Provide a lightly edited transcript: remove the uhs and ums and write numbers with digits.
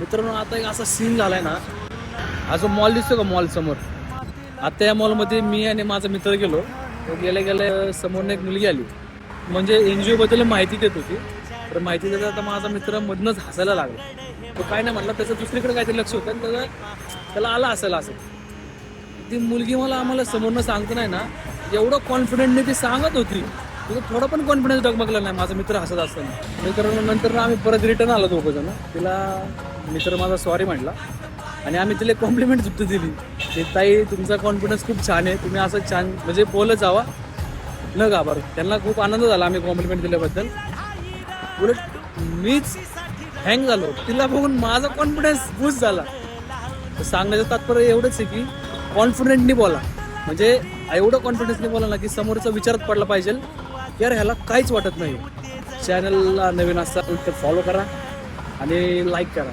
मित्रांनो आता एक असा सीन झालाय ना, हा जो मॉल दिसतो का मॉल समोर, आता या मॉलमध्ये मी आणि माझा मित्र गेलो. गेल्या गेल्या समोरनं एक मुलगी आली, म्हणजे NGO बद्दल माहिती देत होती. तर माहिती देता आता माझा मित्र मधनंच हसायला लागला. तो काय नाही म्हटलं, त्याचं दुसरीकडे काहीतरी लक्ष होतं आणि त्याला आला असेल असं. ती मुलगी आम्हाला समोरनं सांगतो नाही ना, एवढं कॉन्फिडेंटने ती सांगत होती, तुझं थोडं पण कॉन्फिडन्स डगमगला नाही. माझा मित्र हसत असताना मित्रांनो नंतर आम्ही परत रिटर्न आलो दोघं जण. तिला मित्र माझा सॉरी म्हटला आणि आम्ही तिला कॉम्प्लिमेंट सुद्धा दिली की ताई तुमचा कॉन्फिडन्स खूप छान आहे, तुम्ही असं छान म्हणजे बोलत जावा, न घाबरू. त्यांना खूप आनंद झाला आम्ही कॉम्प्लिमेंट दिल्याबद्दल. उलट मीच हँग झालो, तिला बघून माझा कॉन्फिडन्स बूस्ट झाला. तर सांगण्याचं तात्पर्य एवढंच आहे की कॉन्फिडेंटली बोला, म्हणजे एवढं कॉन्फिडन्सने बोला ना की समोरचा विचारात पडला पाहिजे यार ह्याला काहीच वाटत नाही. चॅनलला नवीन असाल तर फॉलो करा आणि लाईक करा.